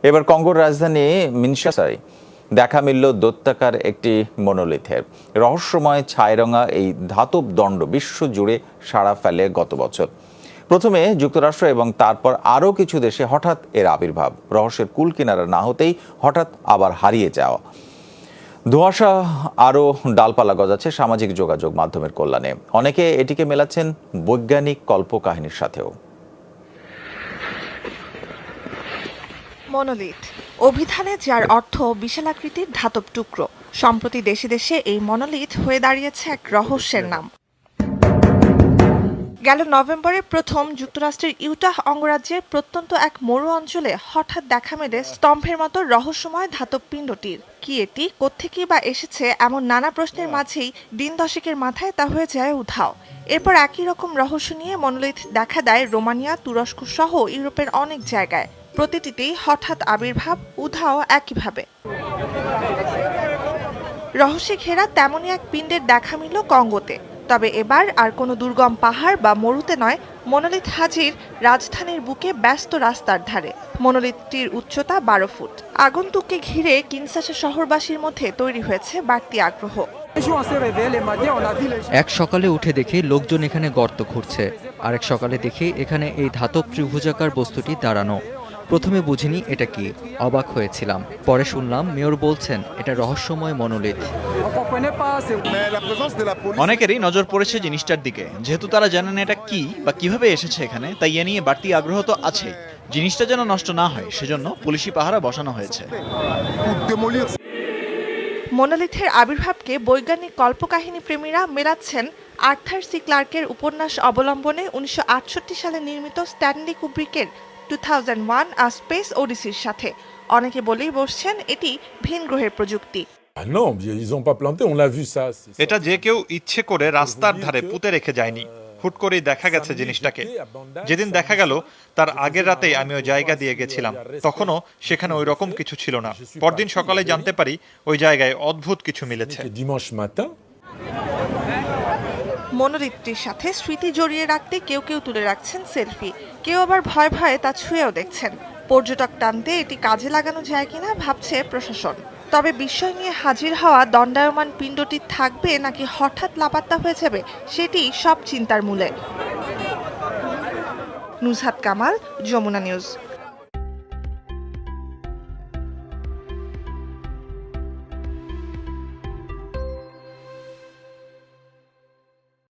এবার কঙ্গোর রাজধানী মিনশাসায় দেখা মিলল দৈত্যাকার একটি মনোলিথের। রহস্যময় ছাইরঙা এই ধাতব দণ্ড বিশ্বজুড়ে সাড়া ফেলে গত বছর। প্রথমে যুক্তরাষ্ট্র এবং তারপর আরও কিছু দেশে হঠাৎ এর আবির্ভাব। রহস্যের কুল কিনারা না হতেই হঠাৎ আবার হারিয়ে যাওয়া। ধোঁয়াশা আরও ডালপালা গজাচ্ছে সামাজিক যোগাযোগ মাধ্যমের কল্যাণে। অনেকে এটিকে মেলাচ্ছেন বৈজ্ঞানিক কল্পকাহিনীর সাথেও। মনোলিথ অভিধানে যার অর্থ বিশালাকৃতির ধাতব টুকরো। সম্প্রতি দেশে দেশে এই মনোলিথ হয়ে দাঁড়িয়েছে এক রহস্যের নাম। গেল নভেম্বরে প্রথম যুক্তরাষ্ট্রের ইউটাহ অঙ্গরাজ্যের প্রত্যন্ত এক মরু অঞ্চলে হঠাৎ দেখা মেলে স্তম্ভের মতো রহস্যময় ধাতব পিণ্ডটির। কি এটি, কোত্থেকেই বা এসেছে, এমন নানা প্রশ্নের মাঝেই দিন দশেকের মাথায় তা হয়ে যায় উধাও। এরপর একই রকম রহস্য নিয়ে মনোলিথ দেখা দেয় রোমানিয়া, তুরস্ক সহ ইউরোপের অনেক জায়গায়। প্রতিটিতেই হঠাৎ আবির্ভাব, উধাও একইভাবে। রহস্যে ঘেরা তেমনই এক পিণ্ডের দেখা মিলল কঙ্গোতে। তবে এবার আর কোনো দুর্গম পাহাড় বা মরুতে নয়, মনোলিথ হাজির রাজধানীর বুকে ব্যস্ত রাস্তার ধারে। মনোলিথটির উচ্চতা 12 ফুট। আগন্তুককে ঘিরে কিনশাসা শহরবাসীর মধ্যে তৈরি হয়েছে বাড়তি আগ্রহ। এক সকালে উঠে দেখি লোকজন এখানে গর্ত খুঁড়ছে, আরেক সকালে দেখি এখানে এই ধাতব ত্রিভুজাকার বস্তুটি দাঁড়ানো। প্রথমে বুঝিনি এটা কি, অবাক হয়েছিলাম। পরে শুনলাম মেয়র বলছেন এটা রহস্যময় মনোলিথ। অনেকেরই নজর পড়েছে জিনিসটার দিকে, যেহেতু তারা জানেন এটা কি বা কিভাবে এসেছে এখানে, তাই এ নিয়ে বাড়তি আগ্রহ তো আছে। জিনিসটা যেন নষ্ট না হয় সেজন্য পুলিশি পাহারা বসানো হয়েছে। মনোলিথের আবির্ভাবকে বৈজ্ঞানিক কল্পকাহিনী প্রেমীরা মেলাচ্ছেন আর্থার সি ক্লার্কের উপন্যাস অবলম্বনে 1968 সালে নির্মিত স্ট্যানলি কুব্রিকের 2001 আ স্পেস ওডিসির সাথে। অনেকে বলেই বসছেন এটি ভিন গ্রহের প্রযুক্তি। এটা যে কেউ ইচ্ছে করে রাস্তার ধারে পুঁতে রেখে যায়নি, হুট করেই দেখা গেছে জিনিসটাকে। যেদিন দেখা গেল তার আগের রাতেই আমি ওই জায়গা দিয়ে গেছিলাম, তখনও সেখানে ওই রকম কিছু ছিল না। পরদিন সকালে জানতে পারি ওই জায়গায় অদ্ভুত কিছু মিলেছে। মনোলিথটির সাথে স্মৃতি জড়িয়ে রাখতে কেউ কেউ তুলে রাখছেন সেলফি, কেউ আবার ভয়ে ভয়ে তা ছুঁয়েও দেখছেন। পর্যটক টানতে এটি কাজে লাগানো যায় কিনা ভাবছে প্রশাসন। তবে বিস্ময় নিয়ে হাজির হওয়া দণ্ডায়মান পিণ্ডটি থাকবে নাকি হঠাৎ লাপাত্তা হয়ে যাবে, সেটি সব চিন্তার মূলে। নুজহাত কামাল, যমুনা নিউজ।